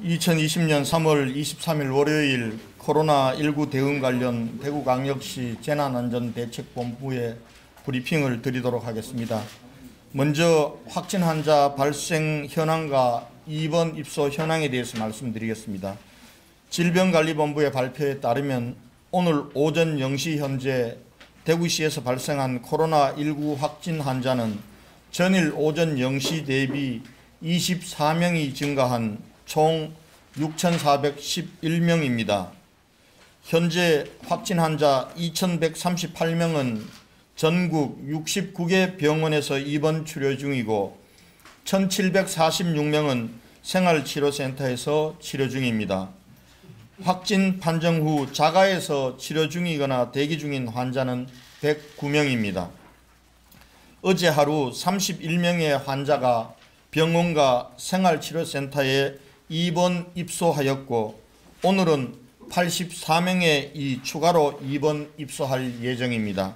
2020년 3월 23일 월요일 코로나19 대응 관련 대구광역시 재난안전대책본부의 브리핑을 드리도록 하겠습니다. 먼저 확진 환자 발생 현황과 입원 입소 현황에 대해서 말씀드리겠습니다. 질병관리본부의 발표에 따르면 오늘 오전 0시 현재 대구시에서 발생한 코로나19 확진 환자는 전일 오전 0시 대비 24명이 증가한 총 6,411명입니다. 현재 확진 환자 2,138명은 전국 69개 병원에서 입원 치료 중이고 1,746명은 생활치료센터에서 치료 중입니다. 확진 판정 후 자가에서 치료 중이거나 대기 중인 환자는 109명입니다. 어제 하루 31명의 환자가 병원과 생활치료센터에 입원 입소하였고 오늘은 84명의 추가로 입원 입소할 예정입니다.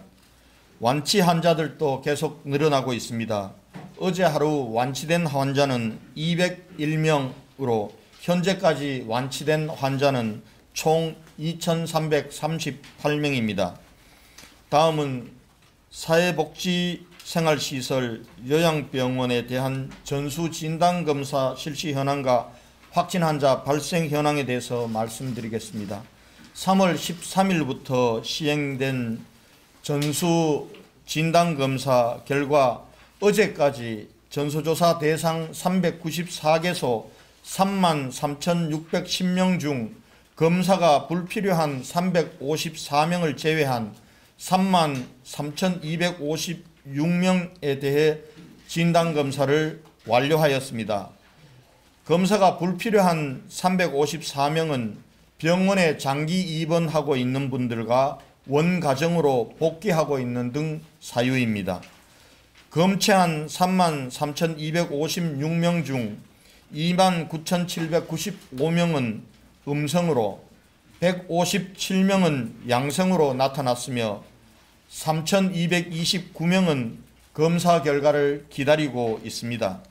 완치 환자들도 계속 늘어나고 있습니다. 어제 하루 완치된 환자는 201명으로 현재까지 완치된 환자는 총 2,338명입니다. 다음은 사회복지생활시설 요양병원에 대한 전수진단검사 실시 현황과 확진 환자 발생 현황에 대해서 말씀드리겠습니다. 3월 13일부터 시행된 전수진단검사 결과 어제까지 전수조사 대상 394개소 33,610명 중 검사가 불필요한 354명을 제외한 33,256명에 대해 진단검사를 완료하였습니다. 검사가 불필요한 354명은 병원에 장기 입원하고 있는 분들과 원가정으로 복귀하고 있는 등 사유입니다. 검체한 33,256명 중 29,795명은 음성으로 157명은 양성으로 나타났으며 3,229명은 검사 결과를 기다리고 있습니다.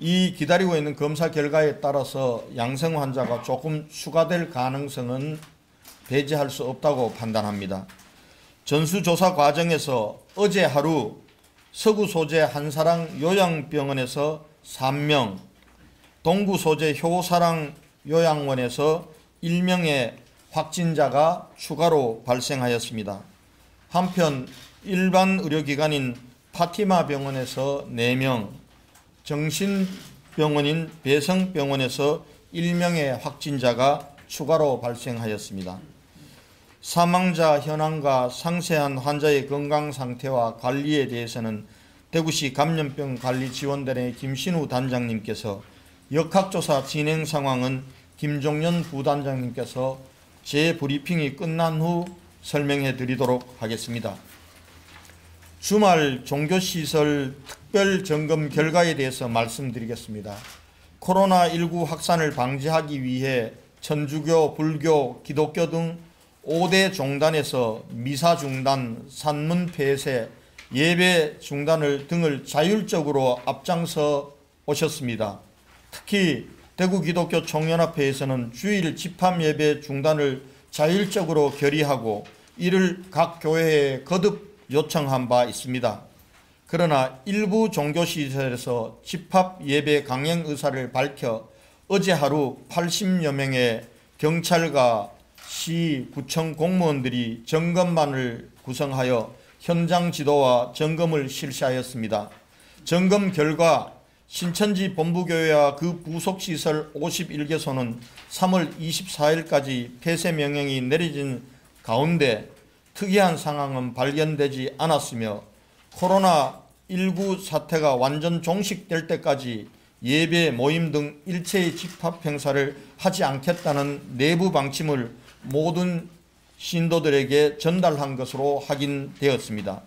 이 기다리고 있는 검사 결과에 따라서 양성 환자가 조금 추가될 가능성은 배제할 수 없다고 판단합니다. 전수조사 과정에서 어제 하루 서구 소재 한사랑 요양병원에서 3명, 동구 소재 효사랑 요양원에서 1명의 확진자가 추가로 발생하였습니다. 한편 일반 의료기관인 파티마 병원에서 4명, 정신병원인 배성병원에서 1명의 확진자가 추가로 발생하였습니다. 사망자 현황과 상세한 환자의 건강 상태와 관리에 대해서는 대구시 감염병관리지원단의 김신우 단장님께서 역학조사 진행 상황은 김종연 부단장님께서 재브리핑이 끝난 후 설명해 드리도록 하겠습니다. 주말 종교시설 특별점검 결과에 대해서 말씀드리겠습니다. 코로나19 확산을 방지하기 위해 천주교, 불교, 기독교 등 5대 종단에서 미사 중단, 산문 폐쇄, 예배 중단을 등을 자율적으로 앞장서 오셨습니다. 특히 대구 기독교 총연합회에서는 주일 집합 예배 중단을 자율적으로 결의하고 이를 각 교회에 거듭 요청한 바 있습니다. 그러나 일부 종교시설에서 집합 예배 강행 의사를 밝혀 어제 하루 80여 명의 경찰과 시, 구청 공무원들이 점검반을 구성하여 현장 지도와 점검을 실시하였습니다. 점검 결과 신천지 본부교회와 그 부속시설 51개소는 3월 24일까지 폐쇄 명령이 내려진 가운데 특이한 상황은 발견되지 않았으며 코로나19 사태가 완전 종식될 때까지 예배, 모임 등 일체의 집합 행사를 하지 않겠다는 내부 방침을 모든 신도들에게 전달한 것으로 확인되었습니다.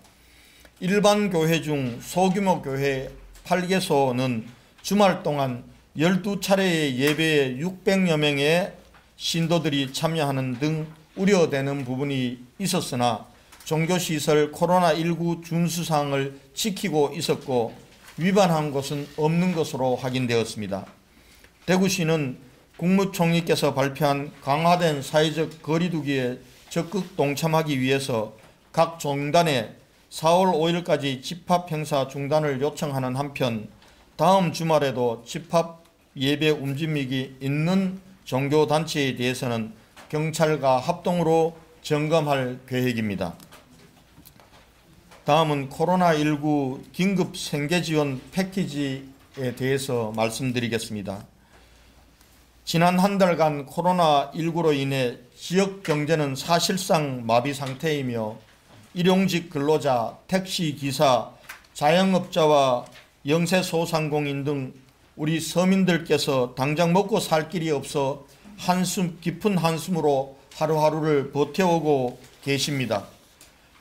일반 교회 중 소규모 교회 8개소는 주말 동안 12차례의 예배에 600여 명의 신도들이 참여하는 등 우려되는 부분이 있었으나 종교시설 코로나19 준수사항을 지키고 있었고 위반한 것은 없는 것으로 확인되었습니다. 대구시는 국무총리께서 발표한 강화된 사회적 거리두기에 적극 동참하기 위해서 각 종단에 4월 5일까지 집합 행사 중단을 요청하는 한편 다음 주말에도 집합 예배 움직임이 있는 종교단체에 대해서는 경찰과 합동으로 점검할 계획입니다. 다음은 코로나19 긴급 생계지원 패키지에 대해서 말씀드리겠습니다. 지난 한 달간 코로나19로 인해 지역 경제는 사실상 마비 상태이며 일용직 근로자, 택시기사, 자영업자와 영세소상공인 등 우리 서민들께서 당장 먹고 살 길이 없어 깊은 한숨으로 하루하루를 버텨오고 계십니다.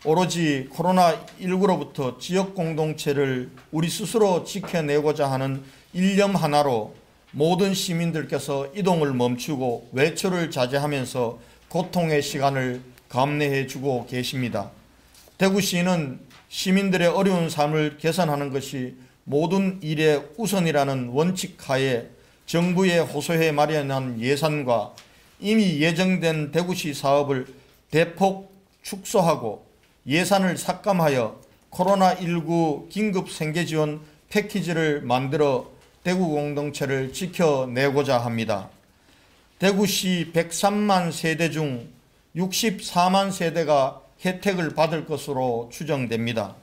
오로지 코로나19로부터 지역 공동체를 우리 스스로 지켜내고자 하는 일념 하나로 모든 시민들께서 이동을 멈추고 외출을 자제하면서 고통의 시간을 감내해주고 계십니다. 대구시는 시민들의 어려운 삶을 개선하는 것이 모든 일의 우선이라는 원칙하에 정부에 호소해 마련한 예산과 이미 예정된 대구시 사업을 대폭 축소하고 예산을 삭감하여 코로나19 긴급 생계지원 패키지를 만들어 대구 공동체를 지켜내고자 합니다. 대구시 103만 세대 중 64만 세대가 혜택을 받을 것으로 추정됩니다.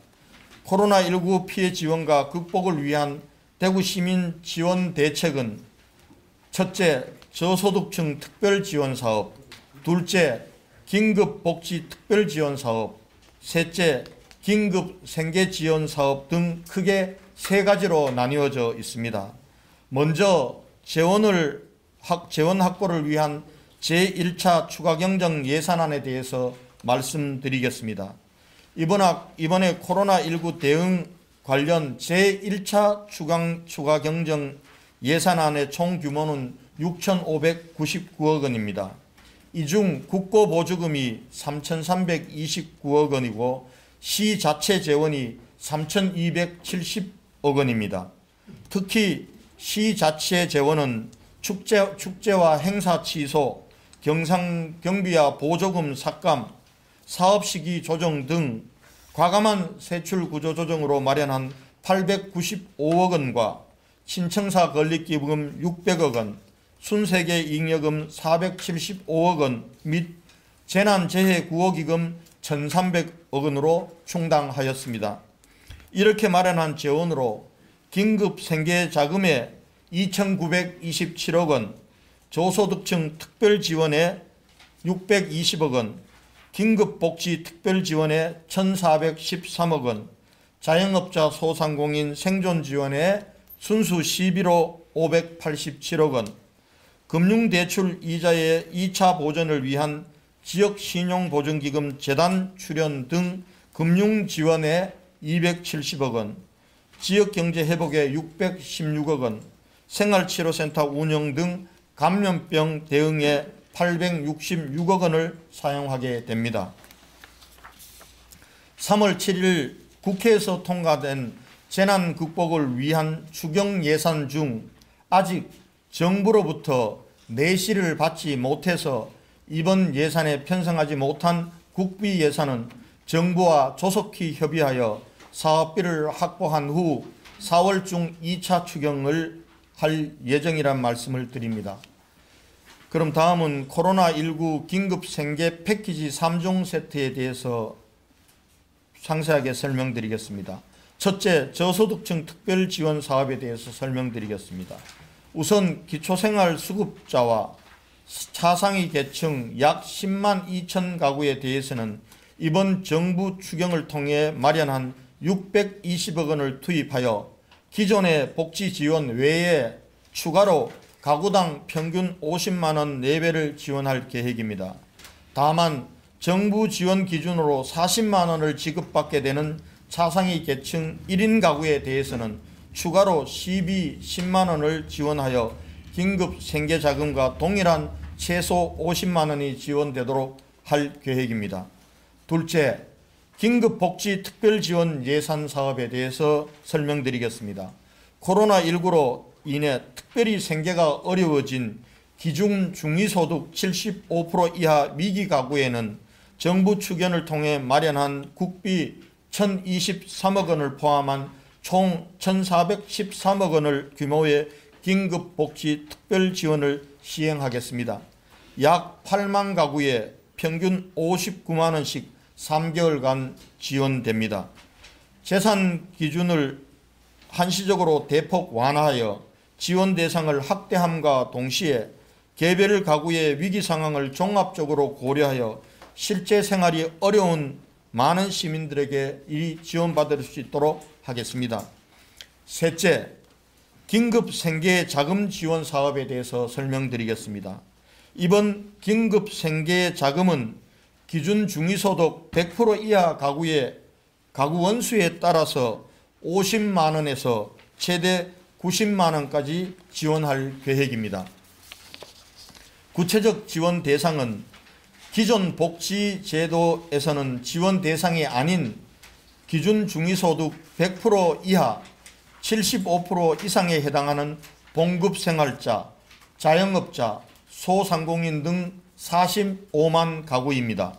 코로나19 피해 지원과 극복을 위한 대구시민 지원 대책은 첫째, 저소득층 특별지원사업, 둘째, 긴급복지 특별지원사업, 셋째, 긴급생계지원사업 등 크게 세 가지로 나뉘어져 있습니다. 먼저 재원 확보를 위한 제1차 추가경정 예산안에 대해서 말씀드리겠습니다. 이번에 코로나19 대응 관련 제1차 추가경정 예산안의 총 규모는 6,599억 원입니다. 이 중 국고보조금이 3,329억 원이고 시 자체 재원이 3,270억 원입니다. 특히 시 자체 재원은 축제와 행사 취소, 경비와 보조금 삭감, 사업시기 조정 등 과감한 세출 구조 조정으로 마련한 895억 원과 신청사 건립기금 600억 원, 순세계 잉여금 475억 원 및 재난재해구호기금 1,300억 원으로 충당하였습니다. 이렇게 마련한 재원으로 긴급생계자금에 2,927억 원, 저소득층 특별지원에 620억 원, 긴급복지 특별지원에 1,413억 원, 자영업자 소상공인 생존지원에 순수 11호 587억 원, 금융대출 이자의 2차 보전을 위한 지역신용보증기금 재단 출연 등 금융지원에 270억 원, 지역경제회복에 616억 원, 생활치료센터 운영 등 감염병 대응에 866억 원을 사용하게 됩니다. 3월 7일 국회에서 통과된 재난 극복을 위한 추경 예산 중 아직 정부로부터 내실을 받지 못해서 이번 예산에 편성하지 못한 국비 예산은 정부와 조속히 협의하여 사업비를 확보한 후 4월 중 2차 추경을 할 예정이란 말씀을 드립니다. 그럼 다음은 코로나19 긴급생계 패키지 3종 세트에 대해서 상세하게 설명드리겠습니다. 첫째, 저소득층 특별지원 사업에 대해서 설명드리겠습니다. 우선 기초생활수급자와 차상위 계층 약 10만 2천 가구에 대해서는 이번 정부 추경을 통해 마련한 620억 원을 투입하여 기존의 복지 지원 외에 추가로 가구당 평균 50만 원 내외를 지원할 계획입니다. 다만 정부 지원 기준으로 40만 원을 지급받게 되는 차상위 계층 1인 가구에 대해서는 추가로 시비 10만 원을 지원하여 긴급 생계자금과 동일한 최소 50만 원이 지원되도록 할 계획입니다. 둘째, 긴급복지 특별지원 예산 사업에 대해서 설명드리겠습니다. 코로나19로 인해 특별히 생계가 어려워진 기준 중위소득 75% 이하 위기 가구에는 정부 추견을 통해 마련한 국비 1,023억 원을 포함한 총 1,413억 원을 규모의 긴급복지 특별지원을 시행하겠습니다. 약 8만 가구에 평균 59만 원씩 3개월간 지원됩니다. 재산 기준을 한시적으로 대폭 완화하여 지원 대상을 확대함과 동시에 개별 가구의 위기 상황을 종합적으로 고려하여 실제 생활이 어려운 많은 시민들에게 이 지원받을 수 있도록 하겠습니다. 셋째, 긴급 생계 자금 지원 사업에 대해서 설명드리겠습니다. 이번 긴급 생계 자금은 기준 중위소득 100% 이하 가구의 가구 원수에 따라서 50만 원에서 최대 90만 원까지 지원할 계획입니다. 구체적 지원 대상은 기존 복지제도에서는 지원 대상이 아닌 기준 중위소득 100% 이하 75% 이상에 해당하는 봉급생활자, 자영업자, 소상공인 등 45만 가구입니다.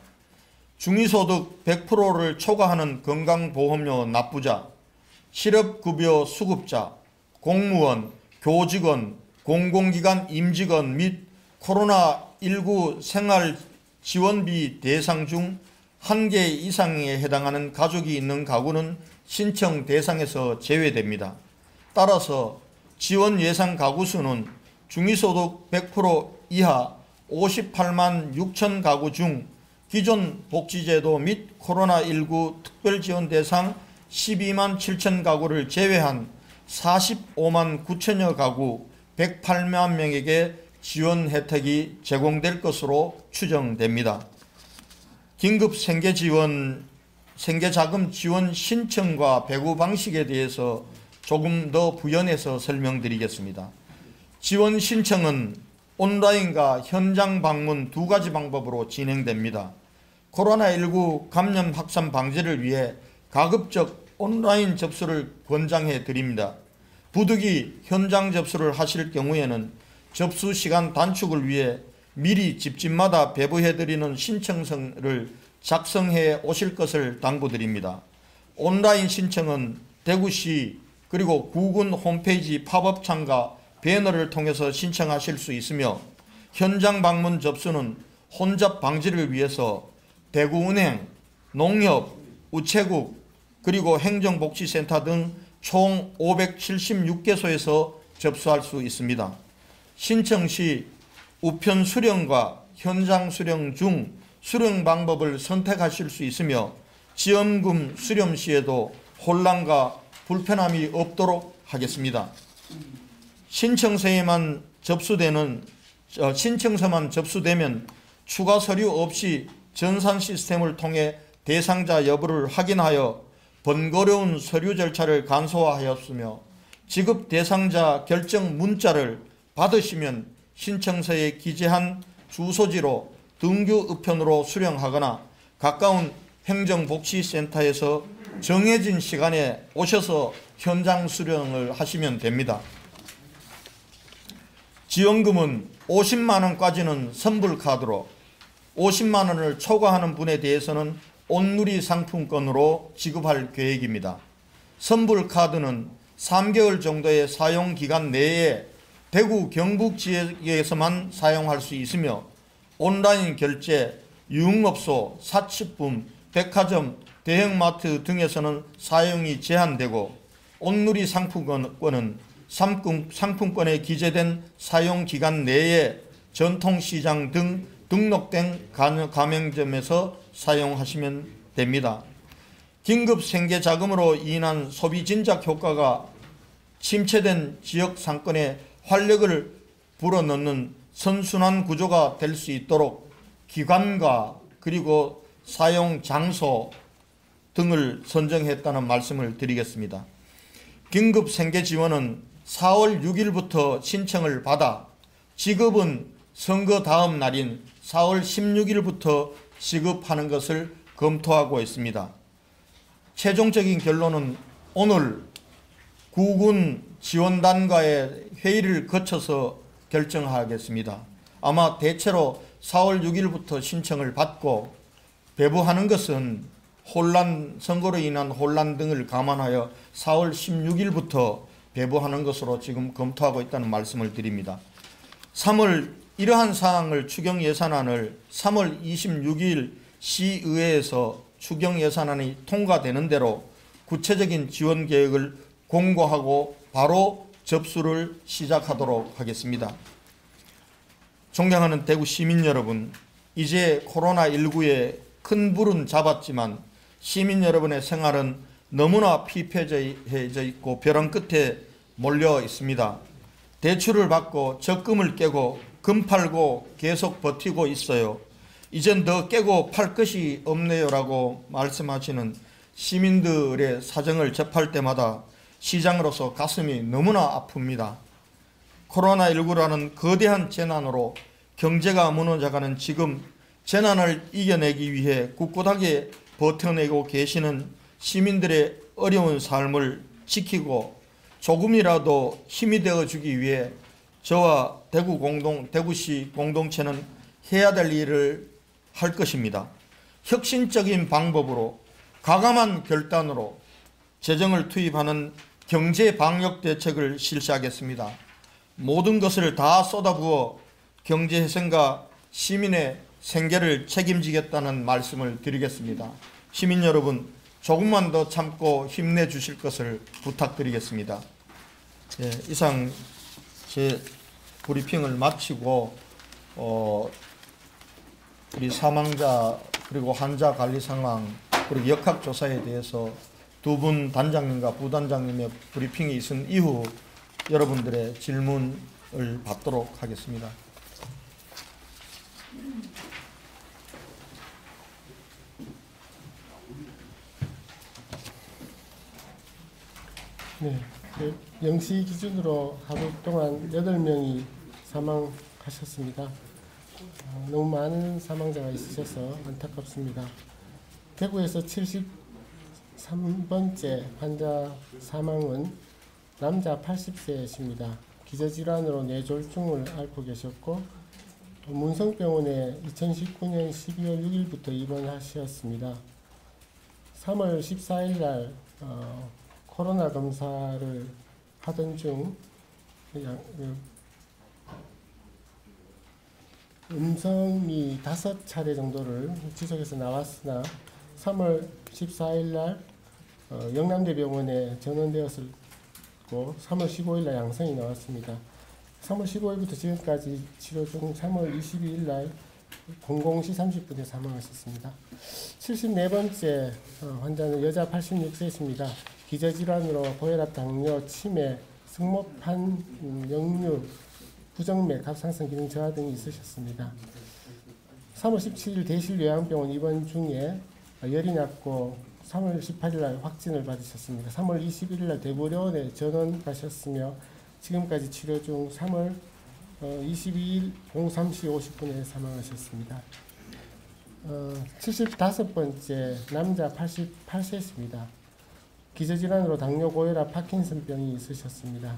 중위소득 100%를 초과하는 건강보험료 납부자, 실업급여 수급자, 공무원, 교직원, 공공기관 임직원 및 코로나19 생활지원비 대상 중 1개 이상에 해당하는 가족이 있는 가구는 신청 대상에서 제외됩니다. 따라서 지원 예상 가구 수는 중위소득 100% 이하 58만 6천 가구 중 기존 복지제도 및 코로나19 특별지원 대상 12만 7천 가구를 제외한 45만 9천여 가구 108만 명에게 지원 혜택이 제공될 것으로 추정됩니다. 긴급 생계자금 지원 신청과 배부 방식에 대해서 조금 더 부연해서 설명드리겠습니다. 지원 신청은 온라인과 현장 방문 두 가지 방법으로 진행됩니다. 코로나19 감염 확산 방지를 위해 가급적 온라인 접수를 권장해 드립니다. 부득이 현장 접수를 하실 경우에는 접수 시간 단축을 위해 미리 집집마다 배부해 드리는 신청서를 작성해 오실 것을 당부드립니다. 온라인 신청은 대구시 그리고 구군 홈페이지 팝업 창과 배너를 통해서 신청하실 수 있으며 현장 방문 접수는 혼잡 방지를 위해서 대구은행, 농협, 우체국 그리고 행정복지센터 등 총 576개소에서 접수할 수 있습니다. 신청 시 우편 수령과 현장 수령 중 수령 방법을 선택하실 수 있으며 지원금 수령 시에도 혼란과 불편함이 없도록 하겠습니다. 신청서만 접수되면 추가 서류 없이 전산 시스템을 통해 대상자 여부를 확인하여 번거로운 서류 절차를 간소화하였으며 지급 대상자 결정 문자를 받으시면 신청서에 기재한 주소지로 등교 우편으로 수령하거나 가까운 행정복지센터에서 정해진 시간에 오셔서 현장 수령을 하시면 됩니다. 지원금은 50만 원까지는 선불카드로 50만 원을 초과하는 분에 대해서는 온누리 상품권으로 지급할 계획입니다. 선불카드는 3개월 정도의 사용기간 내에 대구 경북 지역에서만 사용할 수 있으며 온라인 결제, 유흥업소, 사치품, 백화점, 대형마트 등에서는 사용이 제한되고 온누리 상품권은 상품권에 기재된 사용기간 내에 전통시장 등 등록된 가맹점에서 사용하시면 됩니다. 긴급생계자금으로 인한 소비 진작 효과가 침체된 지역 상권에 활력을 불어넣는 선순환 구조가 될 수 있도록 기관과 그리고 사용 장소 등을 선정했다는 말씀을 드리겠습니다. 긴급생계지원은 4월 6일부터 신청을 받아 지급은 선거 다음 날인 4월 16일부터 지급하는 것을 검토하고 있습니다. 최종적인 결론은 오늘 구군 지원단과의 회의를 거쳐서 결정하겠습니다. 아마 대체로 4월 6일부터 신청을 받고 배부하는 것은 선거로 인한 혼란 등을 감안하여 4월 16일부터 배부하는 것으로 지금 검토하고 있다는 말씀을 드립니다. 이러한 사항을 추경 예산안을 3월 26일 시의회에서 추경 예산안이 통과되는 대로 구체적인 지원 계획을 공고하고 바로 접수를 시작하도록 하겠습니다. 존경하는 대구 시민 여러분, 이제 코로나19에 큰 불은 잡았지만 시민 여러분의 생활은 너무나 피폐해져 있고 벼랑 끝에 몰려 있습니다. 대출을 받고 적금을 깨고 금 팔고 계속 버티고 있어요. 이젠 더 깨고 팔 것이 없네요라고 말씀하시는 시민들의 사정을 접할 때마다 시장으로서 가슴이 너무나 아픕니다. 코로나19라는 거대한 재난으로 경제가 무너져가는 지금 재난을 이겨내기 위해 꿋꿋하게 버텨내고 계시는 시민들의 어려운 삶을 지키고 조금이라도 힘이 되어주기 위해 저와 대구시 공동체는 해야 될 일을 할 것입니다. 혁신적인 방법으로 과감한 결단으로 재정을 투입하는 경제 방역 대책을 실시하겠습니다. 모든 것을 다 쏟아부어 경제 회생과 시민의 생계를 책임지겠다는 말씀을 드리겠습니다. 시민 여러분, 조금만 더 참고 힘내주실 것을 부탁드리겠습니다. 이상 제 브리핑을 마치고 우리 사망자 그리고 환자 관리 상황 그리고 역학조사에 대해서 두 분 단장님과 부단장님의 브리핑이 있은 이후 여러분들의 질문을 받도록 하겠습니다. 네, 0시 기준으로 하루 동안 8명이 사망하셨습니다. 너무 많은 사망자가 있으셔서 안타깝습니다. 대구에서 73번째 환자 사망은 남자 80세이십니다. 기저질환으로 뇌졸중을 앓고 계셨고 문성병원에 2019년 12월 6일부터 입원하셨습니다. 3월 14일 날 코로나 검사를 하던 중 음성이 5차례 정도를 지속해서 나왔으나 3월 14일 날 영남대병원에 전원되었고 3월 15일 날 양성이 나왔습니다. 3월 15일부터 지금까지 치료 중 3월 22일 날 00시 30분에 사망하셨습니다. 74번째 환자는 여자 86세이십니다. 기저질환으로 고혈압, 당뇨, 치매, 승모판, 역류, 부정맥, 갑상선 기능 저하 등이 있으셨습니다. 3월 17일 대실요양병원 입원 중에 열이 났고 3월 18일 날 확진을 받으셨습니다. 3월 21일 날 대구병원에 전원 가셨으며 지금까지 치료 중 3월 22일 03시 50분에 사망하셨습니다. 75번째 남자 88세입니다. 기저질환으로 당뇨, 고혈압, 파킨슨병이 있으셨습니다.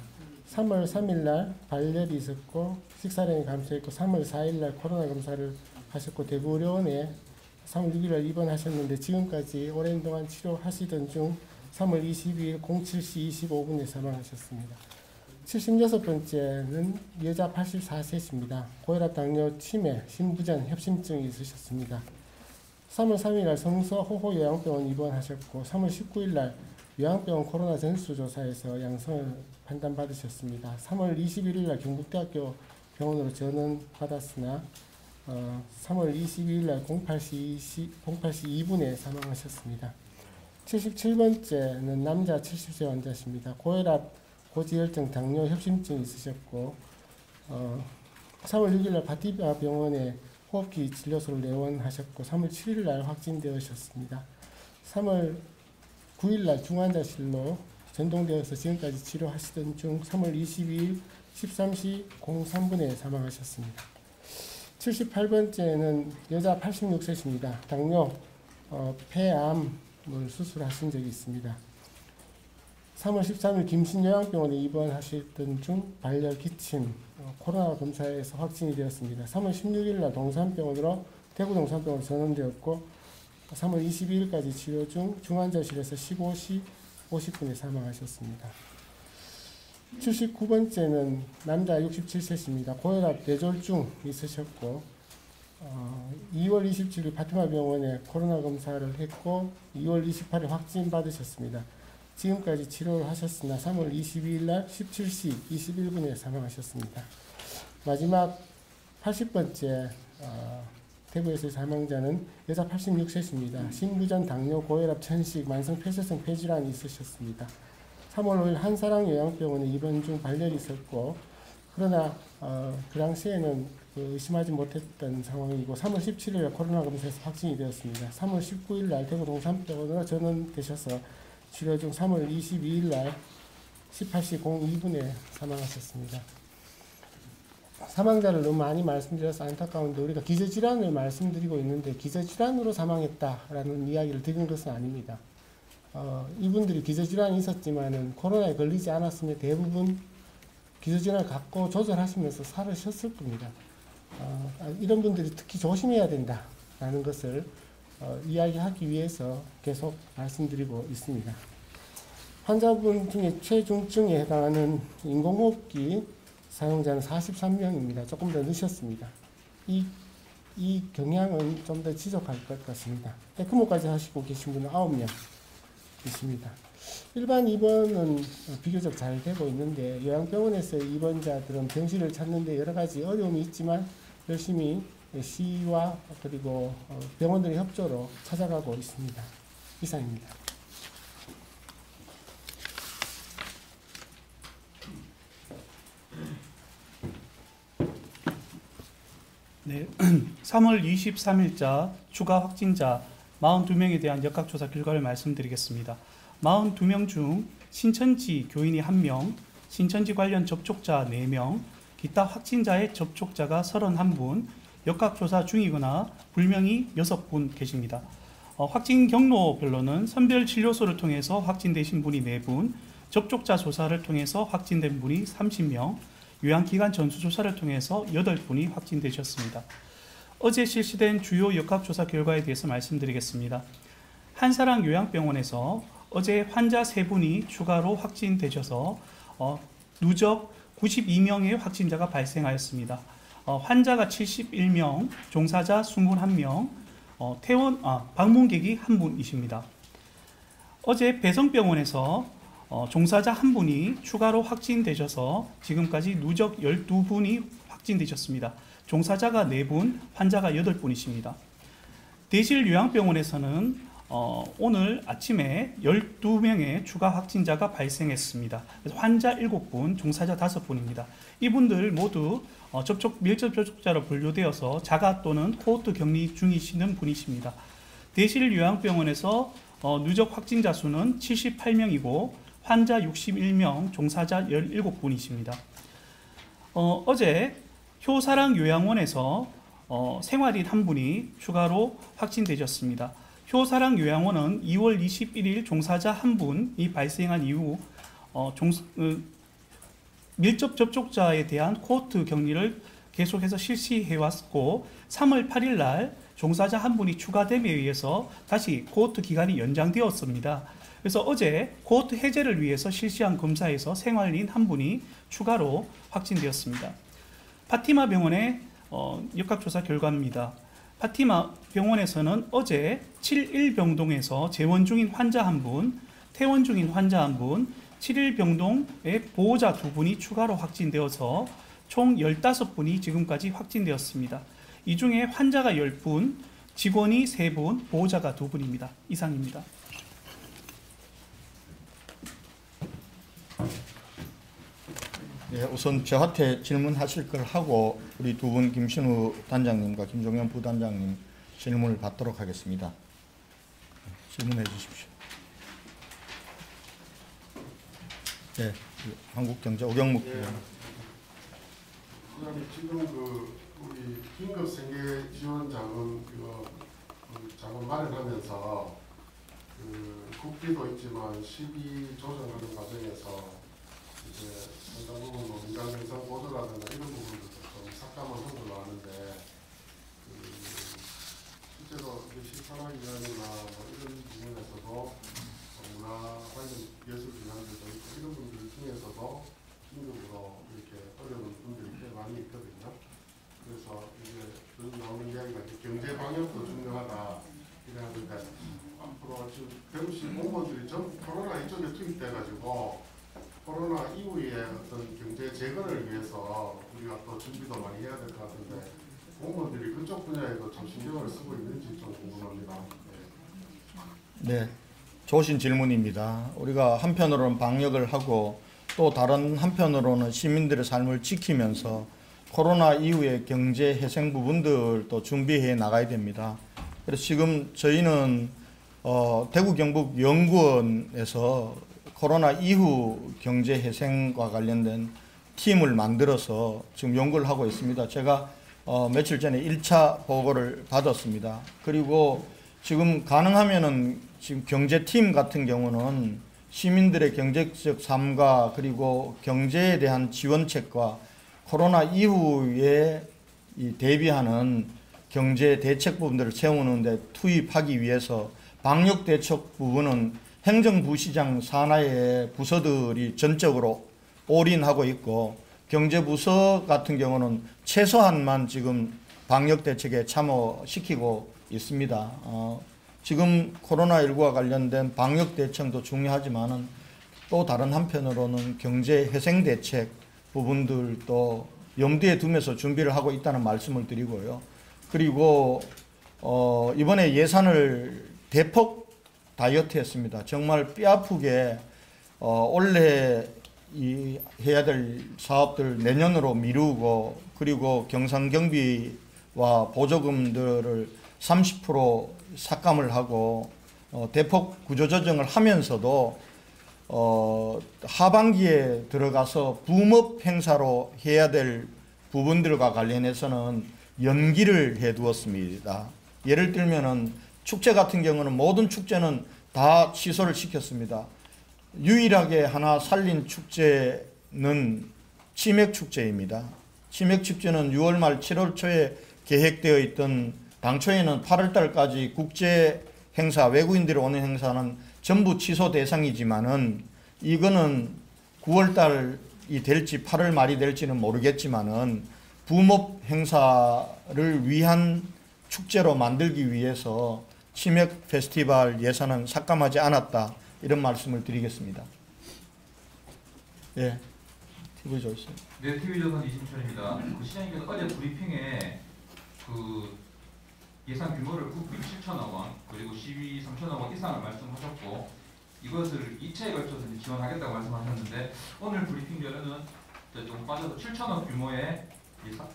3월 3일 날 발열이 있었고 식사량이 감소했고 3월 4일 날 코로나 검사를 하셨고 대구병원에 3월 6일 날 입원하셨는데 지금까지 오랜 동안 치료하시던 중 3월 22일 07시 25분에 사망하셨습니다. 76번째는 여자 84세입니다. 고혈압, 당뇨, 치매, 심부전, 협심증이 있으셨습니다. 3월 3일 날 성서호호요양병원 입원하셨고 3월 19일 날 요양병원 코로나 전수조사에서 양성을 판단받으셨습니다. 3월 21일 날 경북대학교 병원으로 전원받았으나 3월 22일 날 08시 2분에 사망하셨습니다. 77번째는 남자 70세 환자십니다. 고혈압, 고지혈증, 당뇨, 협심증이 있으셨고 3월 6일 날 바티바 병원에 호흡기 진료소를 내원하셨고 3월 7일 날 확진되셨습니다. 3월 9일 날 중환자실로 전동되어서 지금까지 치료하시던 중 3월 22일 13시 03분에 사망하셨습니다. 78번째는 여자 86세입니다. 당뇨, 폐암을 수술하신 적이 있습니다. 3월 13일 김신요양병원에 입원하셨던 중 발열, 기침, 코로나 검사에서 확진이 되었습니다. 3월 16일 날 동산병원으로 대구 동산병원으로 전원되었고 3월 22일까지 치료 중 중환자실에서 15시 50분에 사망하셨습니다. 79번째는 남자 67세입니다. 고혈압 뇌졸중 있으셨고 2월 27일 파티마 병원에 코로나 검사를 했고 2월 28일 확진 받으셨습니다. 지금까지 치료를 하셨으나 3월 22일 날 17시 21분에 사망하셨습니다. 마지막 80번째 대구에서의 사망자는 여자 86세입니다. 신부전 당뇨, 고혈압, 천식, 만성 폐쇄성 폐질환이 있으셨습니다. 3월 5일 한사랑 요양병원에 입원 중 발열이 있었고 그러나 그 당시에는 의심하지 못했던 상황이고 3월 17일 코로나 검사에서 확진이 되었습니다. 3월 19일 날 대구 동산병원으로 전원되셔서 치료 중 3월 22일 날 18시 02분에 사망하셨습니다. 사망자를 너무 많이 말씀드려서 안타까운데 우리가 기저질환을 말씀드리고 있는데 기저질환으로 사망했다라는 이야기를 드리는 것은 아닙니다. 이분들이 기저질환이 있었지만은 코로나에 걸리지 않았으면 대부분 기저질환을 갖고 조절하시면서 살으셨을 겁니다. 이런 분들이 특히 조심해야 된다라는 것을 이야기하기 위해서 계속 말씀드리고 있습니다. 환자분 중에 최중증에 해당하는 인공호흡기 사용자는 43명입니다. 조금 더 늦었습니다. 이 경향은 좀 더 지속할 것 같습니다. 에크모까지 하시고 계신 분은 9명이십니다. 일반 입원은 비교적 잘 되고 있는데 요양병원에서 입원자들은 병실을 찾는 데 여러 가지 어려움이 있지만 열심히 시와 그리고 병원들의 협조로 찾아가고 있습니다. 이상입니다. 네, 3월 23일자 추가 확진자 42명에 대한 역학조사 결과를 말씀드리겠습니다. 42명 중 신천지 교인이 1명, 신천지 관련 접촉자 4명, 기타 확진자의 접촉자가 31분, 역학조사 중이거나 불명이 6분 계십니다. 확진 경로별로는 선별진료소를 통해서 확진되신 분이 4분, 접촉자 조사를 통해서 확진된 분이 30명, 요양기관 전수조사를 통해서 8분이 확진되셨습니다. 어제 실시된 주요 역학조사 결과에 대해서 말씀드리겠습니다. 한사랑 요양병원에서 어제 환자 3분이 추가로 확진되셔서 누적 92명의 확진자가 발생하였습니다. 환자가 71명, 종사자 21명, 방문객이 1분이십니다. 어제 배성병원에서 종사자 1분이 추가로 확진되셔서 지금까지 누적 12분이 확진되셨습니다. 종사자가 4분, 환자가 8분이십니다. 대실요양병원에서는 오늘 아침에 12명의 추가 확진자가 발생했습니다. 그래서 환자 7분, 종사자 5분입니다. 이분들 모두 밀접 접촉자로 분류되어서 자가 또는 코호트 격리 중이시는 분이십니다. 대실요양병원에서 누적 확진자 수는 78명이고 환자 61명, 종사자 17분이십니다. 어제 효사랑 요양원에서 생활인 1분이 추가로 확진되셨습니다. 효사랑 요양원은 2월 21일 종사자 1분이 발생한 이후 밀접 접촉자에 대한 코호트 격리를 계속해서 실시해 왔고 3월 8일 날 종사자 1분이 추가됨에 의해서 다시 코호트 기간이 연장되었습니다. 그래서 어제 코호트 해제를 위해서 실시한 검사에서 생활인 1분이 추가로 확진되었습니다. 파티마 병원의 역학조사 결과입니다. 파티마 병원에서는 어제 7일병동에서 재원 중인 환자 1분, 퇴원 중인 환자 1분, 7일병동의 보호자 2분이 추가로 확진되어서 총 15분이 지금까지 확진되었습니다. 이 중에 환자가 10분, 직원이 3분, 보호자가 2분입니다. 이상입니다. 네, 우선 저한테 질문하실 걸 하고 우리 두 분 김신우 단장님과 김종현 부단장님 질문을 받도록 하겠습니다. 질문해 주십시오. 네, 한국경제 오경묵 의원. 지금 우리 긴급 생계 지원 자금 자금 마련하면서 그 국비도 있지만 시비 조정하는 과정에서 이제 상당 부분 뭐 민간 행성 보조라든가 이런 부분들도 좀 삭감을 한 걸로 아는데 실제로 실천하기관이나 뭐 이런 부분에서도 문화 관련 예술 기관들도 있고 이런 분들 중에서도 긴급으로 이렇게 어려운 분들이 꽤 많이 있거든요. 그래서 이제 나오는 이야기가 경제 방역도 중요하다 이러는데 앞으로 지금 대구시 공무원들이 전 코로나 이쪽에 투입돼가지고 코로나 이후에 어떤 경제 재건을 위해서 우리가 또 준비도 많이 해야 될 것 같은데 공무원들이 그쪽 분야에도 좀 신경을 쓰고 있는지 좀 궁금합니다. 네, 좋으신 질문입니다. 우리가 한편으로는 방역을 하고 또 다른 한편으로는 시민들의 삶을 지키면서 코로나 이후의 경제 회생 부분들도 준비해 나가야 됩니다. 그래서 지금 저희는 대구 경북 연구원에서 코로나 이후 경제 회생과 관련된 팀을 만들어서 지금 연구를 하고 있습니다. 제가 며칠 전에 1차 보고를 받았습니다. 그리고 지금 가능하면은 지금 경제팀 같은 경우는 시민들의 경제적 삶과 그리고 경제에 대한 지원책과 코로나 이후에 대비하는 경제 대책 부분들을 세우는데 투입하기 위해서 방역 대책 부분은 행정부시장 산하의 부서들이 전적으로 올인하고 있고 경제부서 같은 경우는 최소한만 지금 방역 대책에 참여시키고 있습니다. 지금 코로나19와 관련된 방역 대책도 중요하지만은 또 다른 한편으로는 경제 회생 대책 부분들도 염두에 두면서 준비를 하고 있다는 말씀을 드리고요. 그리고 이번에 예산을 대폭 다이어트했습니다. 정말 뼈아프게 올해 해야 될 사업들 내년으로 미루고 그리고 경상경비와 보조금들을 30% 삭감을 하고 대폭 구조조정을 하면서도 하반기에 들어가서 붐업 행사로 해야 될 부분들과 관련해서는 연기를 해두었습니다. 예를 들면은 축제 같은 경우는 모든 축제는 다 취소를 시켰습니다. 유일하게 하나 살린 축제는 치맥축제입니다. 치맥축제는 6월 말 7월 초에 계획되어 있던 당초에는 8월 달까지 국제 행사, 외국인들이 오는 행사는 전부 취소 대상이지만은 이거는 9월 달이 될지 8월 말이 될지는 모르겠지만은 붐업 행사를 위한 축제로 만들기 위해서 치맥 페스티벌 예산은 삭감하지 않았다. 이런 말씀을 드리겠습니다. 예, TV조선. 네, TV조선 이진철입니다. 그 시장님께서 어제 브리핑에 그 예산 규모를 국비 7천억 원 그리고 시비 3천억 원 이상을 말씀하셨고 이것을 2차에 걸쳐서 지원하겠다고 말씀하셨는데 오늘 브리핑전에는 조금 빠져서 7천억 규모의 예산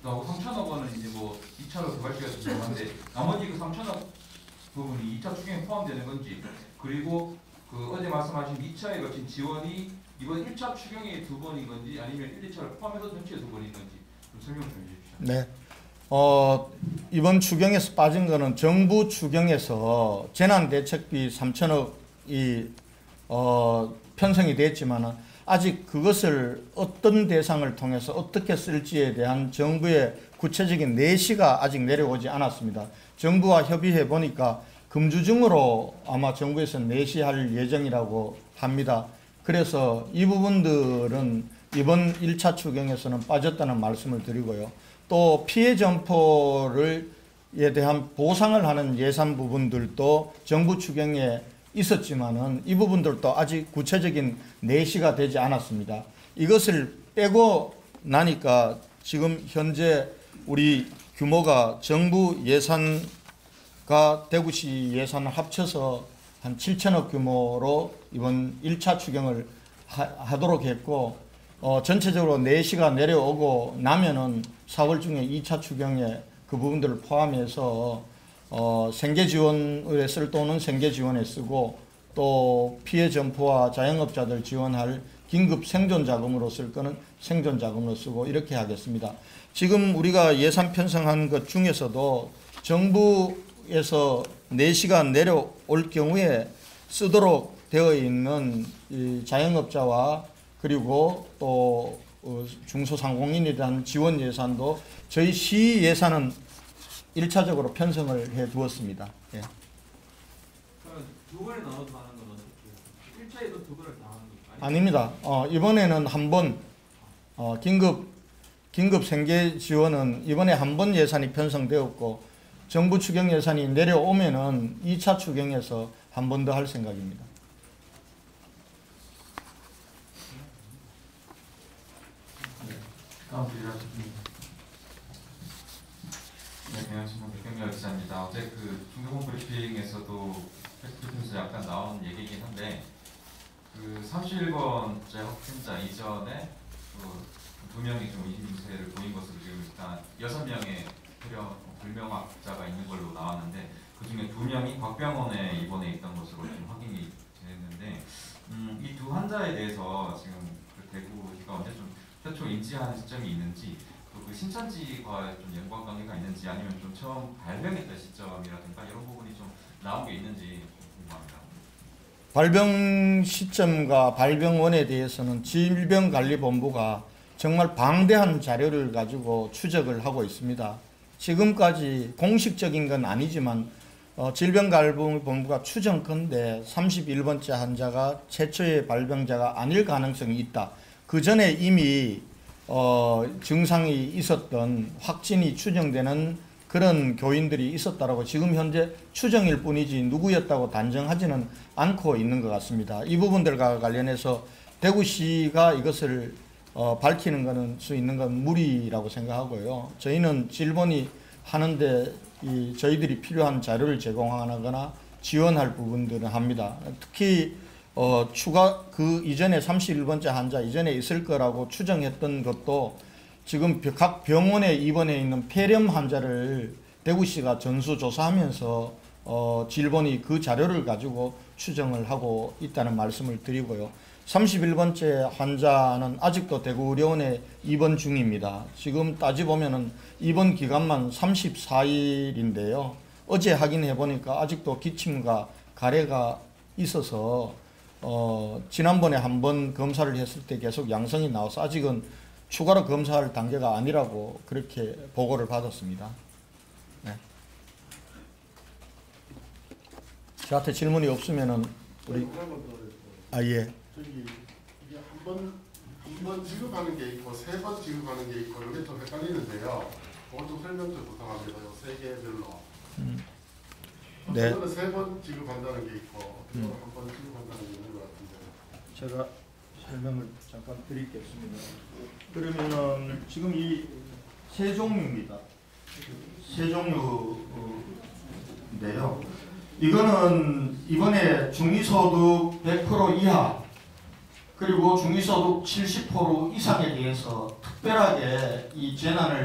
나오고 3천억 원은 이제 뭐 2차로 개발지가 들어가는데 나머지 그 3천억 부분이 2차 추경에 포함되는 건지 그리고 그 어제 말씀하신 2차에 걸친 지원이 이번 1차 추경의 2번인 건지 아니면 1, 2차를 포함해서 전체 2번인 건지 좀 설명 좀 해주십시오. 네. 이번 추경에서 빠진 거는 정부 추경에서 재난대책비 3천억이 편성이 됐지만은 아직 그것을 어떤 대상을 통해서 어떻게 쓸지에 대한 정부의 구체적인 내시가 아직 내려오지 않았습니다. 정부와 협의해 보니까 금주 중으로 아마 정부에서 내시할 예정이라고 합니다. 그래서 이 부분들은 이번 1차 추경에서는 빠졌다는 말씀을 드리고요. 또 피해 점포에 대한 보상을 하는 예산 부분들도 정부 추경에 있었지만은 이 부분들도 아직 구체적인 내시가 되지 않았습니다. 이것을 빼고 나니까 지금 현재 우리 규모가 정부 예산과 대구시 예산을 합쳐서 한 7천억 규모로 이번 1차 추경을 하도록 했고 전체적으로 내시가 내려오고 나면은 4월 중에 2차 추경에 그 부분들을 포함해서 생계지원에 쓸 돈은 생계지원에 쓰고 또 피해 점포와 자영업자들 지원할 긴급 생존자금으로 쓸 거는 생존자금으로 쓰고 이렇게 하겠습니다. 지금 우리가 예산 편성한 것 중에서도 정부 경북에서 4시간 내려올 경우에 쓰도록 되어 있는 이 자영업자와 그리고 또 중소상공인에 대한 지원 예산도 저희 시 예산은 1차적으로 편성을 해 두었습니다. 예. 그러면 두 번에 나눠서 하는 건 어떻게 해요? 1차에도 두 번을 다 하는 거 아닙니다. 이번에는 한 번 긴급 생계 지원은 이번에 한 번 예산이 편성되었고 정부 추경 예산이 내려오면은 2차 추경에서 한 번 더 할 생각입니다. 다음 질의하십니다. 네, 안녕하십니까. 백경렬 기자입니다. 어제 그 중대본 브리핑에서도 프레스브리핑에서 약간 나온 얘기이긴 한데 그 31번째 확진자 이전에 그 2명이 좀 이심세를 보인 것으로 지금 일단 6명의 불명확자가 있는 걸로 나왔는데 그 중에 2명이 곽병원에 입원해 있던 것으로 좀 확인이 됐는데 이 두 환자에 대해서 지금 그 대구가 언제 좀 최초 인지하는 시점이 있는지 또 그 신천지와 좀 연관 관계가 있는지 아니면 좀 처음 발병했던 시점이라든가 이런 부분이 좀 나온 게 있는지 궁금합니다. 발병 시점과 발병원에 대해서는 질병관리본부가 정말 방대한 자료를 가지고 추적을 하고 있습니다. 지금까지 공식적인 건 아니지만 질병관리본부가 추정컨대 31번째 환자가 최초의 발병자가 아닐 가능성이 있다. 그 전에 이미 증상이 있었던 확진이 추정되는 그런 교인들이 있었다라고 지금 현재 추정일 뿐이지 누구였다고 단정하지는 않고 있는 것 같습니다. 이 부분들과 관련해서 대구시가 이것을 밝히는 것은 수 있는 건 무리라고 생각하고요. 저희는 질본이 하는데 저희들이 필요한 자료를 제공하거나 지원할 부분들은 합니다. 특히 추가 그 이전에 31번째 환자 이전에 있을 거라고 추정했던 것도 지금 각 병원에 입원해 있는 폐렴 환자를 대구시가 전수조사하면서 질본이 그 자료를 가지고 추정을 하고 있다는 말씀을 드리고요. 31번째 환자는 아직도 대구의료원에 입원 중입니다. 지금 따지보면은 입원 기간만 34일인데요. 어제 확인해 보니까 아직도 기침과 가래가 있어서 지난번에 한번 검사를 했을 때 계속 양성이 나와서 아직은 추가로 검사할 단계가 아니라고 그렇게 보고를 받았습니다. 네. 저한테 질문이 없으면은 우리 예. 저기 이게 한 번 지급하는 게 있고 3번 지급하는 게 있고 이게 좀 헷갈리는데요. 그걸 좀 설명 좀 부탁합니다. 세 개별로. 네. 저는 3번 지급한다는 게 있고 한 번 지급한다는 게 있는 것 같은데. 제가 설명을 잠깐 드리겠습니다. 그러면은 지금 이 세 종류입니다. 세 종류인데요. 이거는 이번에 중위소득 100% 이하 그리고 중위소득 70% 이상에 대해서 특별하게 이 재난에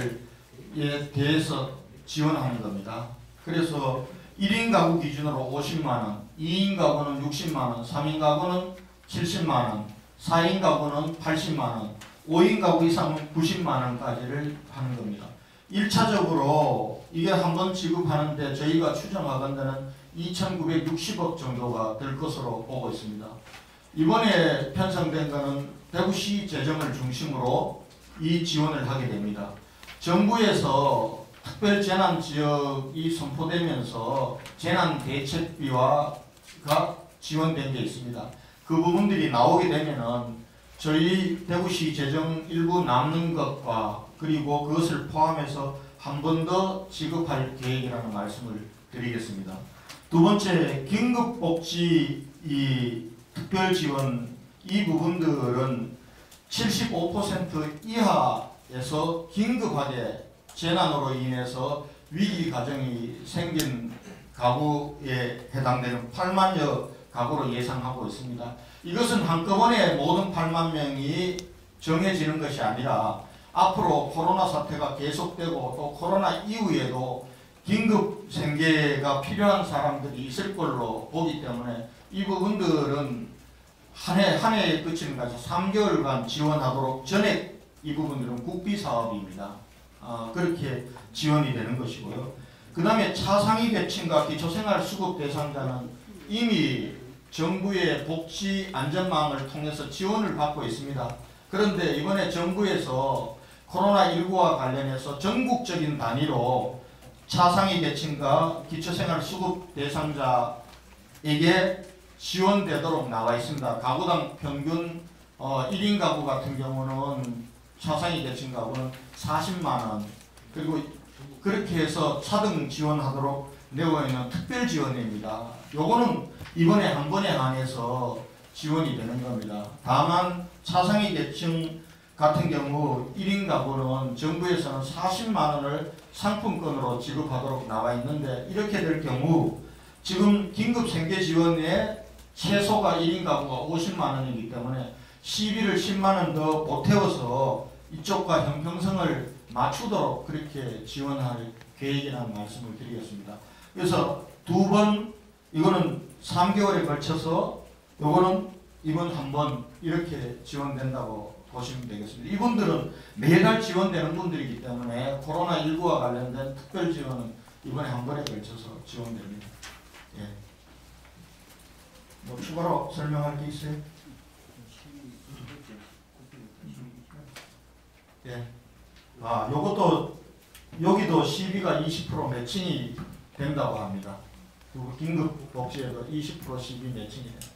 대해서 지원하는 겁니다. 그래서 1인 가구 기준으로 50만원, 2인 가구는 60만원, 3인 가구는 70만원, 4인 가구는 80만원, 5인 가구 이상은 90만원까지를 하는 겁니다. 1차적으로 이게 한번 지급하는데 저희가 추정하건대는 2,960억 정도가 될 것으로 보고 있습니다. 이번에 편성된 것은 대구시 재정을 중심으로 이 지원을 하게 됩니다. 정부에서 특별재난지역이 선포되면서 재난대책비가 지원된 게 있습니다. 그 부분들이 나오게 되면은 저희 대구시 재정 일부 남는 것과 그리고 그것을 포함해서 한 번 더 지급할 계획이라는 말씀을 드리겠습니다. 두 번째, 긴급복지 이 특별지원 이 부분들은 75% 이하에서 긴급하게 재난으로 인해서 위기 가정이 생긴 가구에 해당되는 8만여 가구로 예상하고 있습니다. 이것은 한꺼번에 모든 8만 명이 정해지는 것이 아니라 앞으로 코로나 사태가 계속되고 또 코로나 이후에도 긴급 생계가 필요한 사람들이 있을 걸로 보기 때문에 이 부분들은 한 해에 그치는 까지 3개월간 지원하도록 전액 이 부분들은 국비 사업입니다. 그렇게 지원이 되는 것이고요. 그 다음에 차상위 계층과 기초생활수급 대상자는 이미 정부의 복지 안전망을 통해서 지원을 받고 있습니다. 그런데 이번에 정부에서 코로나19와 관련해서 전국적인 단위로 차상위 계층과 기초생활수급 대상자에게 지원되도록 나와 있습니다. 가구당 평균 1인 가구 같은 경우는 차상위 계층 가구는 40만 원, 그리고 그렇게 해서 차등 지원하도록 내고 있는 특별 지원입니다. 요거는 이번에 한 번에 한해서 지원이 되는 겁니다. 다만 차상위 계층 같은 경우 1인 가구는 정부에서는 40만 원을 상품권으로 지급하도록 나와 있는데, 이렇게 될 경우 지금 긴급 생계 지원에 최소가 1인 가구가 50만 원이기 때문에 시비를 10만 원 더 보태워서 이쪽과 형평성을 맞추도록 그렇게 지원할 계획이라는 말씀을 드리겠습니다. 그래서 두 번, 이거는 3개월에 걸쳐서, 요거는 이번 한 번 이렇게 지원된다고 보시면 되겠습니다. 이분들은 매달 지원되는 분들이기 때문에 코로나19와 관련된 특별 지원은 이번에 한 번에 걸쳐서 지원됩니다. 예. 뭐 추가로 설명할 게 있어요? 예. 아, 요것도 여기도 시비가 20% 매칭이 된다고 합니다. 그리고 긴급 복지에도 20% 시비 매칭이 돼요.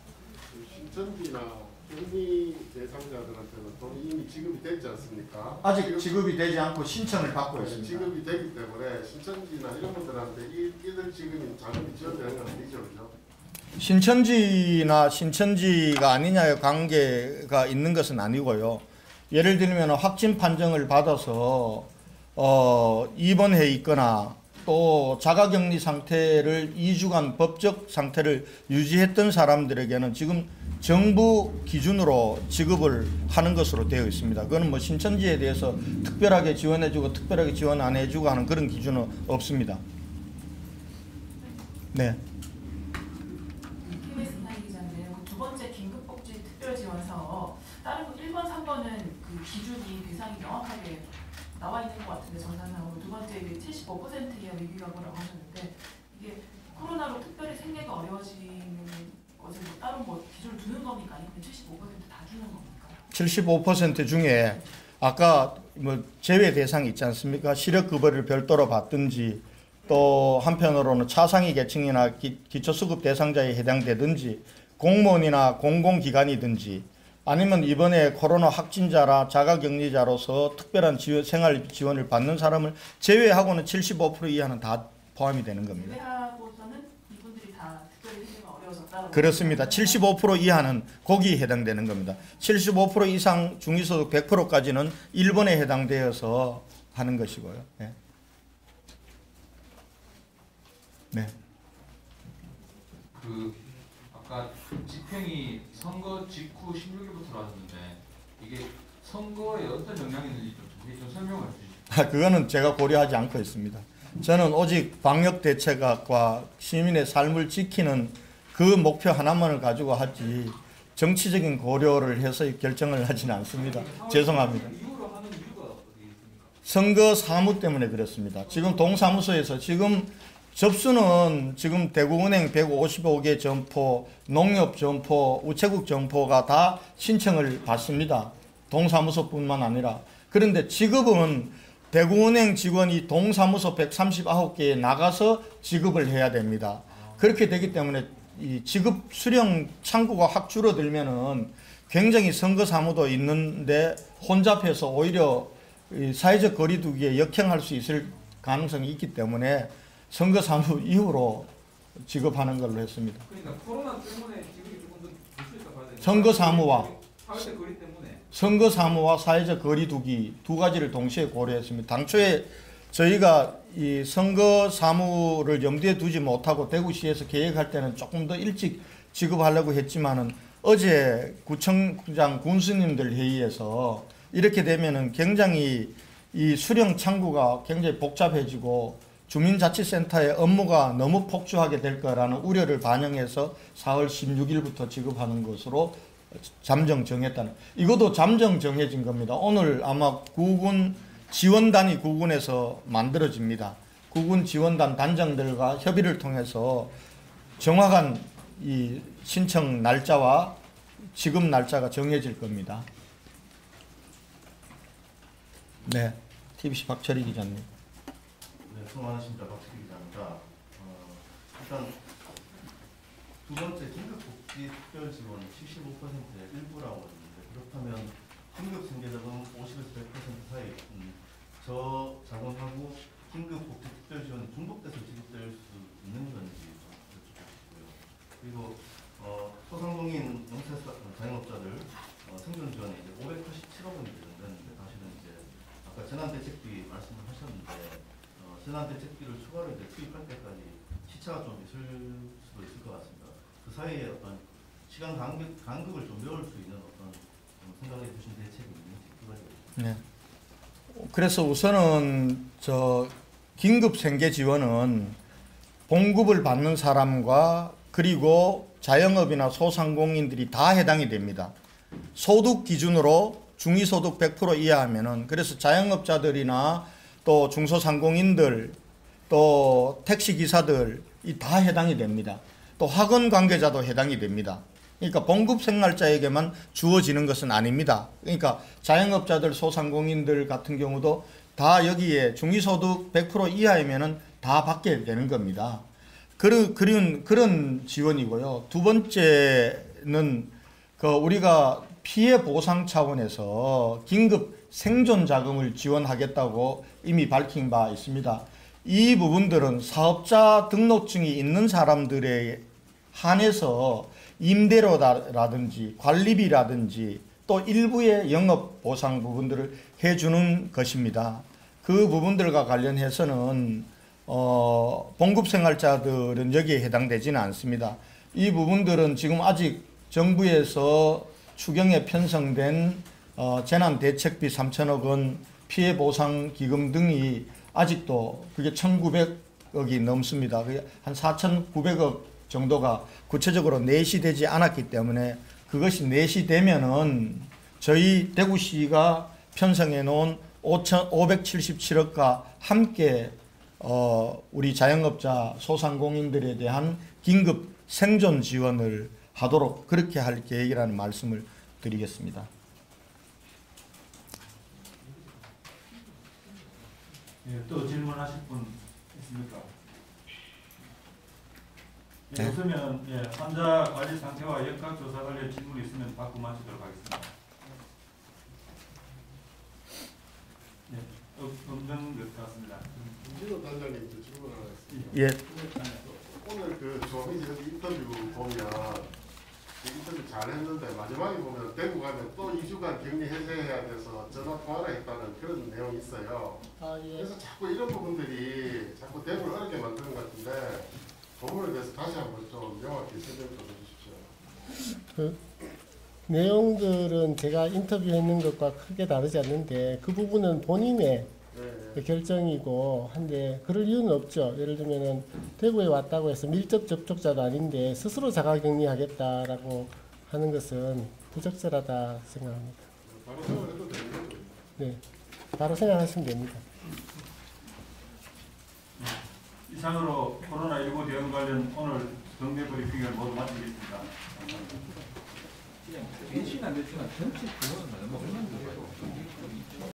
신천지나 격리 대상자들한테는 돈이 이미 지급이 되지 않습니까? 아직 지급이 되지 않고 신청을 받고 네, 있습니다. 지급이 되기 때문에 신천지나 이런 분들한테 이들 지금이 자금이 지원되는 건 아니죠, 그죠? 신천지나 신천지가 아니냐의 관계가 있는 것은 아니고요. 예를 들면 확진 판정을 받아서 입원해 있거나 또 자가격리 상태를 2주간 법적 상태를 유지했던 사람들에게는 지금 정부 기준으로 지급을 하는 것으로 되어 있습니다. 그거는 뭐 신천지에 대해서 특별하게 지원해주고 특별하게 지원 안 해주고 하는 그런 기준은 없습니다. 네. KBS 기자인데 두 번째 긴급복지 특별지원사업 다른 1번, 3번은 그 기준이 대상이 명확하게 나와 있는 것 같은데 정산상으로 두 번째 75% 이하 위기가구라고 하셨는데 이게 코로나로 특별히 생계가 어려워지는 것을 뭐 따로 뭐 기준을 두는 겁니까? 아니면 75%다 주는 겁니까? 75% 중에 아까 뭐 제외 대상이 있지 않습니까? 시력급여를 별도로 받든지 또 한편으로는 차상위 계층이나 기초수급 대상자에 해당되든지 공무원이나 공공기관이든지 아니면 이번에 코로나 확진자라 자가격리자로서 특별한 생활 지원을 받는 사람을 제외하고는 75% 이하는 다 포함이 되는 겁니다. 제외하고서는 이분들이 다 특별히 생계가 어려워졌다고. 그렇습니다. 75% 이하는 거기에 해당되는 겁니다. 75% 이상 중위소득 100%까지는 1번에 해당되어서 하는 것이고요. 네. 네. 그 아까 집행이 선거 직후 16일부터 나왔는데 이게 선거에 어떤 영향이 있는지 좀 설명을 해주시죠. 그거는 제가 고려하지 않고 있습니다. 저는 오직 방역 대책과 시민의 삶을 지키는 그 목표 하나만을 가지고 하지 정치적인 고려를 해서 결정을 하지는 않습니다. 죄송합니다. 이유로 하는 이유가 어디 있습니까? 선거 사무 때문에 그렇습니다. 지금 동사무소에서 지금 접수는 지금 대구은행 155개 점포, 농협 점포, 우체국 점포가 다 신청을 받습니다. 동사무소뿐만 아니라. 그런데 지급은 대구은행 직원이 동사무소 139개에 나가서 지급을 해야 됩니다. 그렇게 되기 때문에 이 지급 수령 창구가 확 줄어들면은 굉장히 선거 사무도 있는데 혼잡해서 오히려 사회적 거리 두기에 역행할 수 있을 가능성이 있기 때문에 선거 사무 이후로 지급하는 걸로 했습니다. 그러니까 코로나 때문에 지급이 조금 더 줄수있다 봐야 되는데 선거 사무와 사회적 거리 때문에 선거 사무와 사회적 거리 두기 두 가지를 동시에 고려했습니다. 당초에 저희가 이 선거 사무를 염두에 두지 못하고 대구시에서 계획할 때는 조금 더 일찍 지급하려고 했지만은 어제 구청장 군수님들 회의에서 이렇게 되면은 굉장히 이 수령 창구가 굉장히 복잡해지고 주민자치센터의 업무가 너무 폭주하게 될 거라는 우려를 반영해서 4월 16일부터 지급하는 것으로 잠정 정했다는, 이것도 잠정 정해진 겁니다. 오늘 아마 구군 지원단이 구군에서 만들어집니다. 후군 지원단 단장들과 협의를 통해서 정확한 이 신청 날짜와 지급 날짜가 정해질 겁니다. 네, TBC 박철희 기자님. 네, 수고하셨습니다. 박철희 기자입니다. 일단 두 번째 긴급복지 특별지원 75%의 일부라고 했는데, 그렇다면 긴급생계자금 50에서 100% 사이 저자본하고 긴급복지 특별지원이 중복돼서 지급될 수 있는 건지 여쭤보고요. 그리고 소상공인 영세 자영업자들 생존 지원이 이제 587억 원이 예정됐는데, 사실은 이제 아까 재난대책비 말씀을 하셨는데 재난대책비를 추가로 이제 투입할 때까지 시차가 좀 있을 수도 있을 것 같습니다. 그 사이에 어떤 시간 간격을 좀 메울 수 있는 어떤 좀 생각해 주신 대책이 있는지 그 가지고. 네. 그래서 우선은 긴급 생계 지원은 봉급을 받는 사람과 그리고 자영업이나 소상공인들이 다 해당이 됩니다. 소득 기준으로 중위소득 100% 이하하면은, 그래서 자영업자들이나 또 중소상공인들 또 택시기사들이 다 해당이 됩니다. 또 학원 관계자도 해당이 됩니다. 그러니까 봉급생활자에게만 주어지는 것은 아닙니다. 그러니까 자영업자들, 소상공인들 같은 경우도 다 여기에 중위소득 100% 이하이면은 다 받게 되는 겁니다. 그런 지원이고요. 두 번째는 우리가 피해 보상 차원에서 긴급 생존 자금을 지원하겠다고 이미 밝힌 바 있습니다. 이 부분들은 사업자 등록증이 있는 사람들에 한해서 임대료라든지 관리비라든지 또 일부의 영업 보상 부분들을 해주는 것입니다. 그 부분들과 관련해서는 봉급생활자들은 여기에 해당되지는 않습니다. 이 부분들은 지금 아직 정부에서 추경에 편성된 재난대책비 3천억 원, 피해보상기금 등이 아직도 그게 1,900억이 넘습니다. 한 4,900억 정도가 구체적으로 내시되지 않았기 때문에, 그것이 내시되면은 저희 대구시가 편성해 놓은 577억과 함께 우리 자영업자 소상공인들에 대한 긴급 생존 지원을 하도록 그렇게 할 계획이라는 말씀을 드리겠습니다. 예, 또 질문하실 분 있습니까? 예, 네. 웃으면 환자 관리 상태와 역학조사 관련 질문이 있으면 받고 마치도록 하겠습니다. 네, 없는 것 같습니다. 김진호 단장님도 질문 하나 있습니다. 예. 오늘 그 조미지 인터뷰 보면 인터뷰 잘했는데 마지막에 보면 대구 가면 또 2주간 격리 해제해야 돼서 전화 통화를 했다는 그런 내용이 있어요. 예. 그래서 자꾸 이런 부분들이 자꾸 대구를 어렵게 만드는 것 같은데 그 부분에 대해서 다시 한번 좀 명확히 설명 좀 해주십시오. 그 내용들은 제가 인터뷰했는 것과 크게 다르지 않는데, 그 부분은 본인의 그 결정이고 한데 그럴 이유는 없죠. 예를 들면은 대구에 왔다고 해서 밀접 접촉자도 아닌데 스스로 자가격리하겠다라고 하는 것은 부적절하다 생각합니다. 바로 생각해도 되는 거죠? 네, 바로 생각하시면 됩니다. 이상으로 코로나19 대응 관련 오늘 정례 브리핑을 모두 마치겠습니다. 감사합니다. 그냥 대신 안 됐지만 전체 그거는 얼마